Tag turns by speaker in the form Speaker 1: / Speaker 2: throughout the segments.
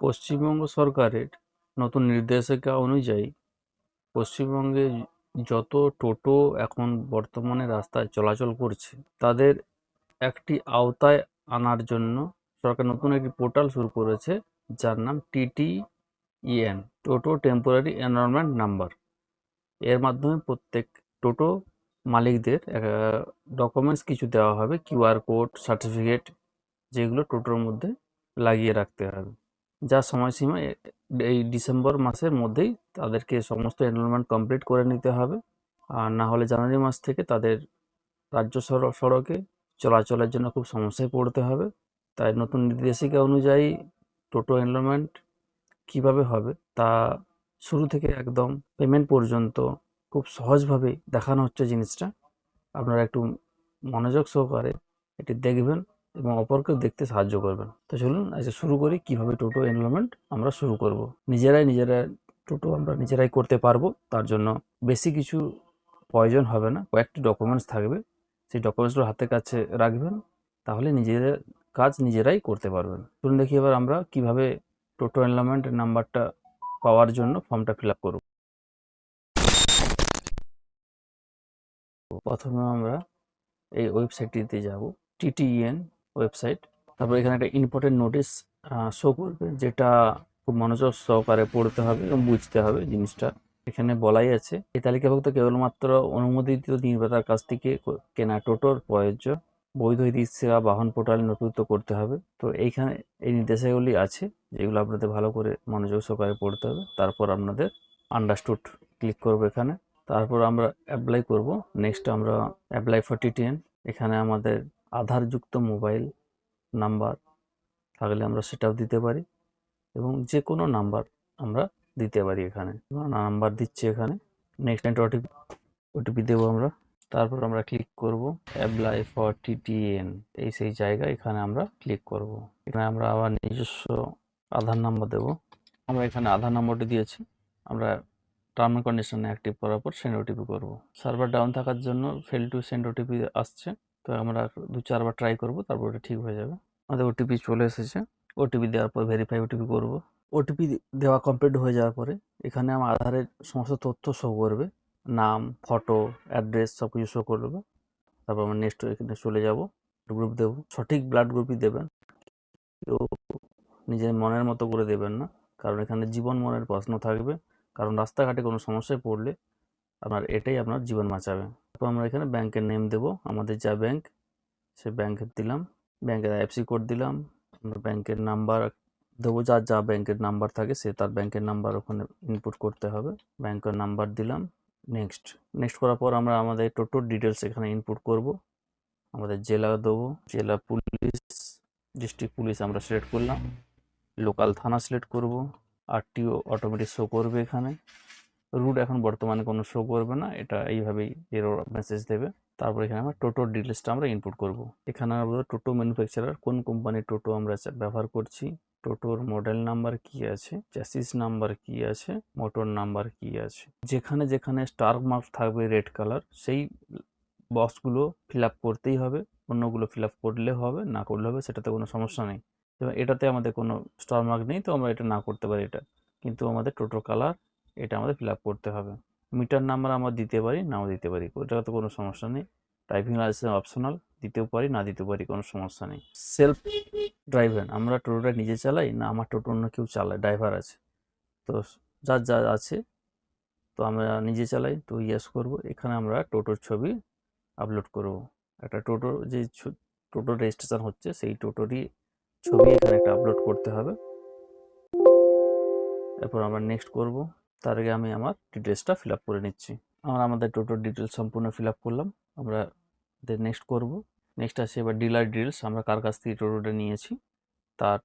Speaker 1: পশ্চিমবঙ্গ সরকারের নতুন নির্দেশিকা অনুযায়ী পশ্চিমবঙ্গে যত টোটো এখন বর্তমানে রাস্তায় চলাচল করছে তাদের একটি আওতায় আনার জন্য সরকার নতুন একটি পোর্টাল শুরু করেছে, যার নাম TTEN, টোটো টেম্পোরারি এনরোলমেন্ট নাম্বার। এর মাধ্যমে প্রত্যেক টোটো মালিকদের ডকুমেন্টস কিছু দেওয়া হবে, QR কোড, সার্টিফিকেট, যেগুলো টোটোর মধ্যে লাগিয়ে রাখতে হবে। যার সময়সীমা এই ডিসেম্বর মাসের মধ্যেই তাদেরকে সমস্ত এনরোলমেন্ট কমপ্লিট করে নিতে হবে, আর না হলে জানুয়ারি মাস থেকে তাদের রাজ্য সড়কে চলাচলের জন্য খুব সমস্যায় পড়তে হবে। তাই নতুন নির্দেশিকা অনুযায়ী টোটো এনরোলমেন্ট কিভাবে হবে তা শুরু থেকে একদম পেমেন্ট পর্যন্ত খুব সহজভাবে দেখানো হচ্ছে জিনিসটা। আপনারা একটু মনোযোগ সহকারে এটি দেখবেন এবং অপরকেও দেখতে সাহায্য করবেন। তো চলুন আজকে শুরু করি কিভাবে টোটো এনরোলমেন্ট আমরা শুরু করব। নিজেরা টোটো আমরা নিজেরাই করতে পারবো। তার জন্য বেশি কিছু প্রয়োজন হবে না, কয়েকটি ডকুমেন্টস থাকবে, সেই ডকুমেন্টসগুলো হাতের কাছে রাখবেন, তাহলে নিজেদের কাজ নিজেরাই করতে পারবেন। চলুন দেখি এবার আমরা কিভাবে টোটো এনরোলমেন্ট নাম্বারটা পাওয়ার জন্য ফর্মটা ফিল আপ করব। প্রথমে আমরা এই ওয়েবসাইটটিতে যাব, TTEN ওয়েবসাইট। তারপর এখানে একটা ইম্পর্টেন্ট নোটিশ শো করবে, যেটা খুব মনোযোগ সহকারে পড়তে হবে এবং বুঝতে হবে জিনিসটা। এখানে বলাই আছে, এই তালিকাভুক্ত কেবলমাত্র অনুমোদিত নির্মাতার কাছ থেকে কেনা টোটোর প্রযোজ্য বৈধ ই সেবা বাহন পোর্টালে নথিভুক্ত করতে হবে। তো এইখানে এই নির্দেশাবলী আছে, যেগুলো আপনাদের ভালো করে মনোযোগ সহকারে পড়তে হবে। তারপর আপনাদের আন্ডারস্টুড ক্লিক করবো এখানে। তারপর আমরা অ্যাপ্লাই করব। নেক্সট আমরা অ্যাপ্লাই ফর TTN। এখানে আমাদের আধারযুক্ত মোবাইল নাম্বার থাকলে আমরা সেটাও দিতে পারি, এবং যে কোনো নাম্বার আমরা দিতে পারি। এখানে নাম্বার দিচ্ছি এখানে। নেক্সট ওটিপি দেবো আমরা। তারপর আমরা ক্লিক করব অ্যাপ্লাই ফর TTN, সেই জায়গা এখানে আমরা ক্লিক করব। এখানে আমরা আবার নিজস্ব আধার নাম্বার দেব। আমরা এখানে আধার নম্বরটি দিয়েছি। আমরা টার্ম এন্ড কন্ডিশন অ্যাক্টিভ করার পর সেন্ড ওটিপি করব। সার্ভার ডাউন থাকার জন্য ফেল টু সেন্ড ওটিপি আসছে, তো আমরা 2-4 বার ট্রাই করব, তারপর ওটা ঠিক হয়ে যাবে। আমাদের ওটিপি চলে এসেছে। ওটিপি দেওয়ার পর ভেরিফাই ওটিপি করব। ওটিপি দেওয়া কমপ্লিট হয়ে যাওয়ার পরে এখানে আমার আধারের সমস্ত তথ্য শো করবে, নাম, ফটো, অ্যাড্রেস সব কিছু শো করবে। তারপর আমরা নেক্সট এখানে চলে যাব, গ্রুপ দেব। সঠিক ব্লাড গ্রুপই দেবেন, কেউ নিজের মনের মতো করে দেবেন না, কারণ এখানে জীবন মনের প্রশ্ন থাকবে। কারণ রাস্তাঘাটে কোনো সমস্যায় পড়লে এটাই আপনার জীবন বাঁচাবে। তারপর আমরা এখানে ব্যাংকের নেম দেব, আমাদের যা ব্যাংক সে ব্যাংকের দিলাম, ব্যাংকের IFSC কোড দিলাম। আমরা ব্যাংকের নাম্বার দেবো, যার যা ব্যাংকের নাম্বার থাকে সে তার ব্যাংকের নাম্বার ওখানে ইনপুট করতে হবে। ব্যাংকের নাম্বার দিলাম। নেক্সট করার পর আমরা আমাদের টোটোর ডিটেলস এখানে ইনপুট করব। আমাদের জেলা দেবো, জেলা পুলিশ, ডিস্ট্রিক্ট পুলিশ আমরা সিলেক্ট করলাম। লোকাল থানা সিলেক্ট করব। RTO অটোমেটিক শো করবে এখানে। রুট এখন বর্তমানে কোনো শো করবে না, এটা এইভাবেই এরর মেসেজ দেবে। তারপর এখানে আমরা টোটোর ডিটেলসটা আমরা ইনপুট করব। এখানে আমরা টোটো ম্যানুফ্যাকচারার, কোন কোম্পানির টোটো আমরা ব্যবহার করছি, টোটোর মডেল নাম্বার কি আছে, চ্যাসিস নাম্বার কি আছে, মোটর নাম্বার কি আছে। যেখানে যেখানে স্টার মার্ক থাকবে রেড কালার, সেই বক্সগুলো ফিল আপ করতেই হবে। অন্যগুলো ফিল আপ করলে হবে, না করলে হবে, সেটাতে কোনো সমস্যা নেই। এবং এটাতে আমাদের কোনো স্টার মার্ক নেই, তো আমরা এটা না করতে পারি এটা, কিন্তু আমাদের টোটো কালার এটা আমাদের ফিল আপ করতে হবে। মিটার নাম্বার আমরা দিতে পারি, নাও দিতে পারি, ওটাতে কোনো সমস্যা নেই। ড্রাইভিং লাইসেন্স অপশনাল, দিতেও পারি না দিতে পারি, কোনো সমস্যা নেই। সেলফ ড্রাইভেন, আমরা টোটোটা নিজে চালাই না আমার টোটো অন্য কেউ চালায়, ড্রাইভার আছে, তো যার যা আছে, তো আমরা নিজে চালাই, তো ইয়েস করব। এখানে আমরা টোটোর ছবি আপলোড করব। একটা টোটোর যে টোটোর রেজিস্ট্রেশন হচ্ছে সেই টোটোরই ছবি এখানে একটা আপলোড করতে হবে। এরপর আমরা নেক্সট করব। তার আগে আমি আমার ডিটেলসটা ফিল আপ করে নিচ্ছি। আমরা আমাদের টোটোর ডিটেলস সম্পূর্ণ ফিল আপ করলাম। আমরা নেক্সট করব। নেক্সট আসে এবার ডিলার ডিটেলস, আমরা কার কাছ থেকে টোটোটা নিয়েছি তার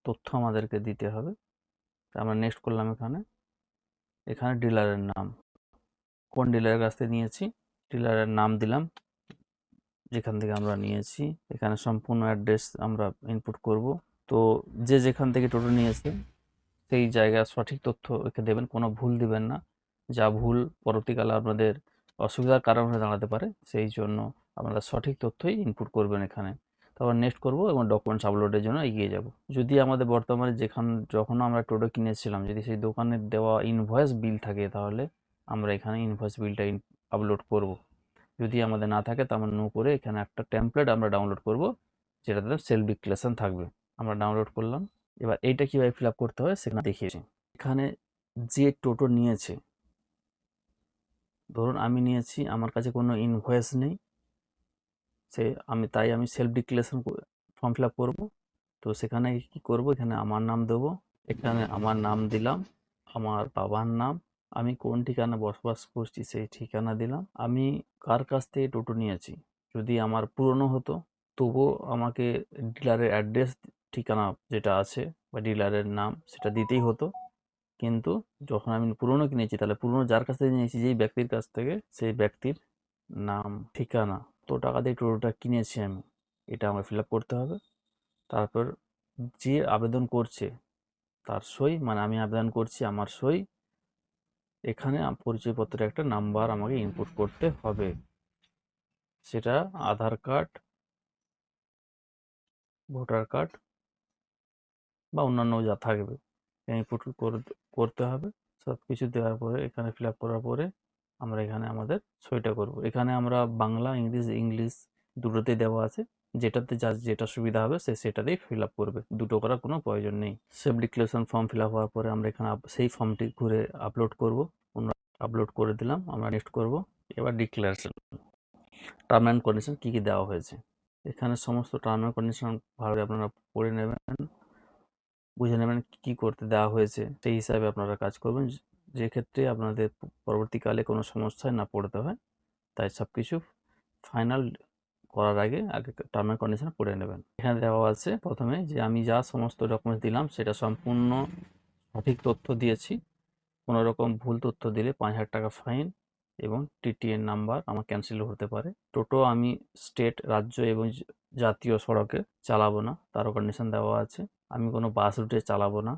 Speaker 1: তথ্য আমাদেরকে দিতে হবে। আমরা নেক্সট করলাম। এখানে ডিলারের নাম, কোন ডিলারের কাছ থেকে নিয়েছি, ডিলারের নাম দিলাম যেখান থেকে আমরা নিয়েছি। এখানে সম্পূর্ণ অ্যাড্রেস আমরা ইনপুট করব। তো যে যেখান থেকে টোটো নিয়েছে সেই জায়গার সঠিক তথ্য এখানে দেবেন, কোনো ভুল দিবেন না। যা ভুল পরবর্তীকালে আপনাদের অসুবিধার কারণ হয়ে দাঁড়াতে পারে, সেই জন্য আপনারা সঠিক তথ্যই ইনপুট করবেন এখানে। তো তারপর নেক্সট করব এবং ডকুমেন্টস আপলোডের জন্য এগিয়ে যাব। যদি আমাদের বর্তমানে যখন আমরা টোটো কিনেছিলাম যদি সেই দোকানের দেওয়া ইনভয়েস বিল থাকে তাহলে আমরা এখানে ইনভয়েস বিলটা আপলোড করব। যদি আমাদের না থাকে তো আমরা নো করে এখানে একটা টেমপ্লেট আমরা ডাউনলোড করব যেটাতে সেলফ ডিক্লারেশন থাকবে। আমরা ডাউনলোড করলাম। এবার এইটা কীভাবে ফিল আপ করতে হয় সেখানে দেখিয়েছি। এখানে যে টোটো নিয়েছে, ধরুন আমি নিয়েছি, আমার কাছে কোনো ইনভয়েস নেই, তাই আমি self declaration form fill up করবো। তো সেখানে কি করব, এখানে আমার নাম দেবো, এখানে আমার নাম দিলাম, আমার বাবার নাম, আমি কোন ঠিকানা বসবাস করছি সেই ঠিকানা দিলাম, আমি কার কাছ থেকে টোটো নিয়েছি। যদি আমার পুরনো হতো তবুও আমাকে ডিলারের অ্যাড্রেস, ঠিকানা যেটা আছে বা ডিলারের নাম সেটা দিতেই হতো। কিন্তু যখন আমি পুরনো কিনেছি তাহলে পুরনো যার কাছ থেকে নিয়েছি, যেই ব্যক্তির কাছ থেকে, সেই ব্যক্তির নাম, ঠিকানা, কত টাকা দিয়ে টোটোটা কিনেছি আমি, এটা আমার ফিল আপ করতে হবে। তারপর যে আবেদন করছে তার সই, মানে আমি আবেদন করছি আমার সই, এখানে পরিচয়পত্রের একটা নাম্বার আমাকে ইনপুট করতে হবে, সেটা আধার কার্ড, ভোটার কার্ড বা অন্যান্য যা থাকবে ইনপুট করতে হবে। সব কিছু দেওয়ার পরে এখানে ফিল আপ করার পরে আমরা এখানে আমাদের সইটা করব। এখানে আমরা বাংলা, ইংলিশ দুটোতেই দেওয়া আছে, যেটাতে যার যেটা সুবিধা হবে সেটাতেই ফিল আপ করবে, দুটো করার কোনো প্রয়োজন নেই। Self declaration form fill up হওয়ার পরে আমরা এখানে সেই ফর্মটি ঘুরে আপলোড করব। আপলোড করে দিলাম, আমরা নেক্সট করব। এবার ডিক্লারেশন, টার্ম অ্যান্ড কন্ডিশন কী কী দেওয়া হয়েছে, এখানে সমস্ত টার্ম অ্যান্ড কন্ডিশন ভালোভাবে আপনারা পড়ে নেবেন, বুঝে নেবেন কী করতে দেওয়া হয়েছে, সেই হিসাবে আপনারা কাজ করবেন, যে ক্ষেত্রে আপনাদের পরবর্তীকালে কোনো সমস্যায় না পড়তে হয়। তাই সব কিছু ফাইনাল করার আগে টার্ম অ্যান্ড কন্ডিশন পড়ে নেবেন। এখানে দেওয়া আছে প্রথমে যে আমি যা সমস্ত ডকুমেন্টস দিলাম সেটা সম্পূর্ণ সঠিক তথ্য দিয়েছি, কোনো রকম ভুল তথ্য দিলে 5,000 টাকা ফাইন এবং টিটিএন নাম্বার আমার ক্যান্সেল হতে পারে। টোটো আমি স্টেট, রাজ্য এবং জাতীয় সড়কে চালাবো না, তারও কন্ডিশন দেওয়া আছে। আমি কোনো বাস রুটে চালাবো না,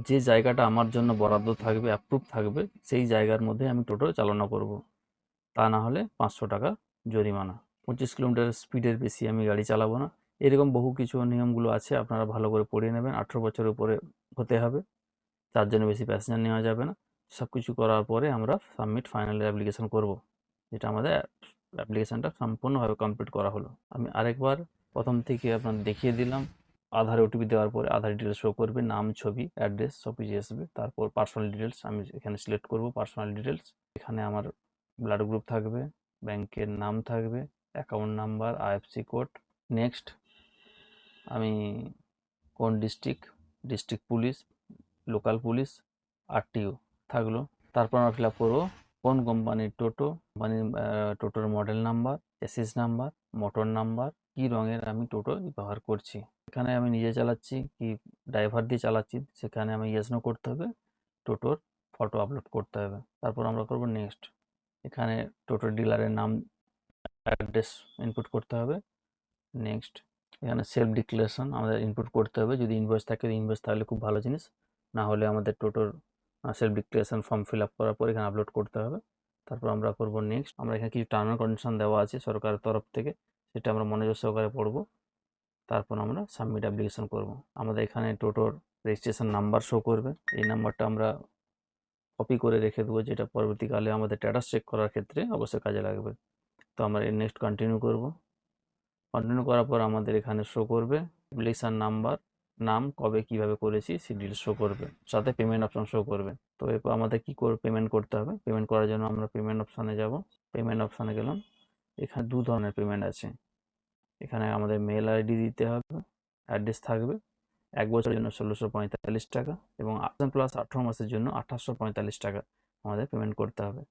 Speaker 1: যে জায়গাটা আমার জন্য বরাদ্দ থাকবে, অ্যাপ্রুভ থাকবে, সেই জায়গার মধ্যে আমি টোটো চালনা করব, তা না হলে 500 টাকা জরিমানা। 25 কিলোমিটার স্পিডের বেশি আমি গাড়ি চালাবো না। এরকম বহু কিছু নিয়মগুলো আছে, আপনারা ভালো করে পড়ে নেবেন। 18 বছরের উপরে হতে হবে, 4 জনের বেশি প্যাসেঞ্জার নেওয়া যাবে না। সব কিছু করার পরে আমরা সাবমিট ফাইনাল অ্যাপ্লিকেশন করব, যেটা আমাদের অ্যাপ্লিকেশনটা সম্পূর্ণভাবে কমপ্লিট করা হলো। আমি আরেকবার প্রথম থেকে আপনাদের দেখিয়ে দিলাম। আধার ওটিপি দেওয়ার পরে আধার ডিটেলস শো করবে, নাম, ছবি, অ্যাড্রেস সব কিছু আসবে। তারপর পার্সোনাল ডিটেলস আমি এখানে সিলেক্ট করব, পার্সোনাল ডিটেলস। এখানে আমার ব্লাড গ্রুপ থাকবে, ব্যাংকের নাম থাকবে, account number, IFC code. Next আমি কোন district police, local police, RTO থাকলো। তারপর আমরা ফিল আপ করবো কোন কোম্পানির টোটো, কোম্পানির টোটোর model number, chassis number, motor number, কি রঙের আমি টোটো ব্যবহার করছি। এখানে আমি নিজে চালাচ্ছি কি ড্রাইভার দিয়ে চালাচ্ছি সেখানে আমি ইয়েস নো করতে হবে, টোটোর ফটো আপলোড করতে হবে। তারপর আমরা করব নেক্সট। এখানে টোটোর ডিলারের নাম, অ্যাড্রেস ইনপুট করতে হবে। নেক্সট এখানে সেলফ ডিক্লারেশন আমাদের ইনপুট করতে হবে, যদি ইনভয়েস থাকে, ইনভয়েস থাকলে খুব ভালো জিনিস, না হলে আমাদের টোটোর self declaration form fill up করার পর এখানে আপলোড করতে হবে। তারপর আমরা করব নেক্সট। আমরা এখানে কিছু টার্ম অ্যান্ড কন্ডিশন দেওয়া আছে সরকারের তরফ থেকে, সেটা আমরা মনোযোগ সহকারে পড়ব। তারপর আমরা সাবমিট অ্যাপ্লিকেশন করব। আমাদের এখানে টোটোর রেজিস্ট্রেশন নাম্বার শো করবে, এই নাম্বারটা আমরা কপি করে রেখে দেবো, যেটা পরবর্তীকালে আমাদের স্ট্যাটাস চেক করার ক্ষেত্রে অবশ্যই কাজে লাগবে। তো আমরা নেক্সট কন্টিনিউ করব। কন্টিনিউ করার পর আমাদের এখানে শো করবে অ্যাপ্লিকেশন নাম্বার, নাম, কবে কিভাবে করেছি সেই ডিটেলস শো করবে, সাথে পেমেন্ট অপশন শো করবে। তো এরপর আমাদের কি করে পেমেন্ট করতে হবে, পেমেন্ট করার জন্য আমরা পেমেন্ট অপশানে যাব। পেমেন্ট অপশানে গেলাম, এখানে দু ধরনের পেমেন্ট আছে। এখানে আমাদের মেল আইডি দিতে হবে, অ্যাড্রেস থাকবে। 1 বছরের জন্য 1,645 টাকা এবং প্লাস 18 মাসের জন্য 1,845 টাকা আমাদের পেমেন্ট করতে হবে।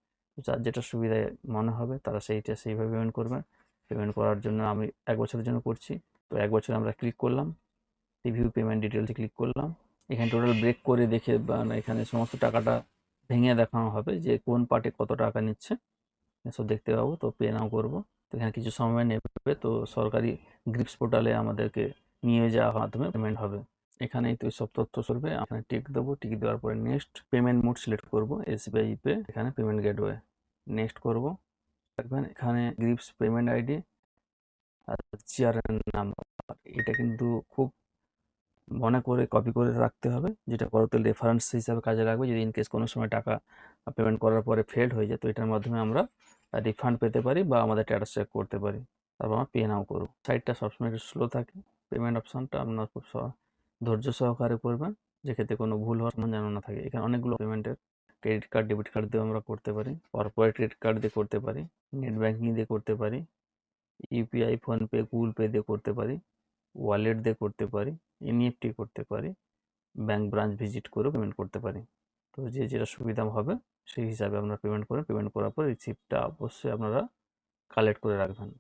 Speaker 1: যার যেটা সুবিধায় মনে হবে তারা সেইভাবে পেমেন্ট করবেন। পেমেন্ট করার জন্য আমি 1 বছরের জন্য করছি, তো 1 বছরে আমরা ক্লিক করলাম, রিভিউ পেমেন্ট ডিটেলসে ক্লিক করলাম। এখানে টোটাল ব্রেক করে দেখে এখানে সমস্ত টাকাটা ভেঙে দেখানো হবে যে কোন পার্টে কত টাকা নিচ্ছে, এসব দেখতে পাবো। তো পে নাও করবো। তো এখানে কিছু সময় নেবে, তো সরকারি গ্রিপস পোর্টালে আমাদেরকে নিয়ে যাওয়ার মাধ্যমে পেমেন্ট হবে। এখানেই তো সব তথ্য চলবে। এখানে টিক দেবো, টিক দেওয়ার পরে নেক্সট পেমেন্ট মোড সিলেক্ট করব, এসবিআই পে, এখানে পেমেন্ট গেটওয়ে নেক্সট করব। দেখবেন এখানে গ্রিপস পেমেন্ট আইডি আর চেয়ারের নাম্বার, এটা কিন্তু খুব মনে করে কপি করে রাখতে হবে, যেটা পরবর্তী রেফারেন্স হিসাবে কাজে লাগবে। যদি ইনকেস কোনো সময় টাকা পেমেন্ট করার পরে ফেল্ড হয়ে যায়, তো এটার মাধ্যমে আমরা রিফান্ড পেতে পারি বা আমাদের স্ট্যাটাস চেক করতে পারি। তারপর আমরা পে নাও করব। সাইটটা সবসময় একটু স্লো থাকে। পেমেন্ট অপশানটা আপনার খুব ধৈর্য সহকারে করবেন, যেক্ষেত্রে কোনো ভুল হওয়ার সম্ভাবনা যেন না থাকে। এখানে অনেকগুলো পেমেন্টের ক্রেডিট কার্ড, ডেবিট কার্ড দিয়েও আমরা করতে পারি, কর্পোরেট ক্রেডিট কার্ড দিয়ে করতে পারি, নেট ব্যাঙ্কিং দিয়ে করতে পারি, ইউপিআই, ফোনপে, গুগল পে দিয়ে করতে পারি, ওয়ালেট দিয়ে করতে পারি, এনইএফটি করতে পারি, ব্যাংক ব্রাঞ্চ ভিজিট করেও পেমেন্ট করতে পারি। তো যে যেটা সুবিধা হবে সেই হিসাবে আপনারা পেমেন্ট করেন। পেমেন্ট করার পর রিসিপ্টটা অবশ্যই আপনারা কালেক্ট করে রাখবেন।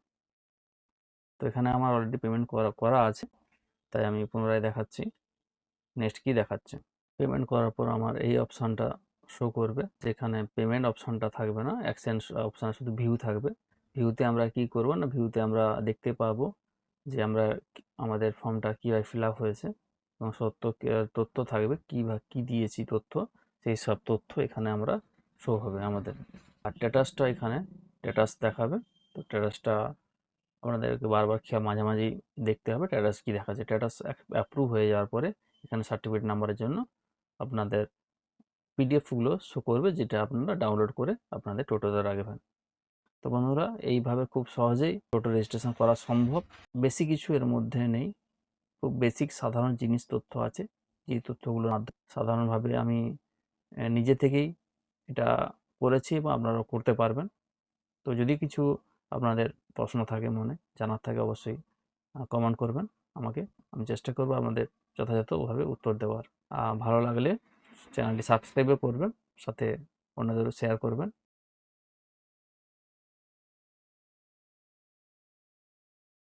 Speaker 1: তো এখানে আমার অলরেডি পেমেন্ট করা করা আছে, তাই আমি পুনরায় দেখাচ্ছি নেক্সট কি দেখাচ্ছে। পেমেন্ট করার পর আমার এই অপশানটা শো করবে, যেখানে পেমেন্ট অপশানটা থাকবে না, এক্সচেঞ্জ অপশান শুধু ভিউ থাকবে। ভিউতে আমরা কি করব না, ভিউতে আমরা দেখতে পাবো যে আমরা আমাদের ফর্মটা কীভাবে ফিল আপ হয়েছে এবং তথ্য থাকবে কী দিয়েছি তথ্য, সেই সব তথ্য এখানে আমরা শো হবে আমাদের। আর স্ট্যাটাসটা এখানে স্ট্যাটাস দেখাবে। তো স্ট্যাটাসটা আপনাদেরকে বারবার মাঝামাঝি দেখতে হবে স্ট্যাটাস কী দেখাচ্ছে। স্ট্যাটাস অ্যাপ্রুভ হয়ে যাওয়ার পরে এখানে সার্টিফিকেট নাম্বারের জন্য আপনাদের পিডিএফগুলো শো করবে, যেটা আপনারা ডাউনলোড করে আপনাদের টোটোতে রাখবেন। তো বন্ধুরা, এইভাবে খুব সহজেই টোটো রেজিস্ট্রেশন করা সম্ভব। বেশি কিছু এর মধ্যে নেই, খুব বেসিক সাধারণ জিনিস তথ্য আছে, যে তথ্যগুলো সাধারণভাবে আমি নিজে থেকেই এটা করেছি এবং আপনারাও করতে পারবেন। তো যদি কিছু আপনাদের প্রশ্ন থাকে, মনে জানার থাকে, অবশ্যই কমেন্ট করবেন আমাকে। আমি চেষ্টা করবো আপনাদের যথাযথভাবে উত্তর দেওয়ার। ভালো লাগলে চ্যানেলটি সাবস্ক্রাইবও করবেন, সাথে অন্যদেরও শেয়ার করবেন।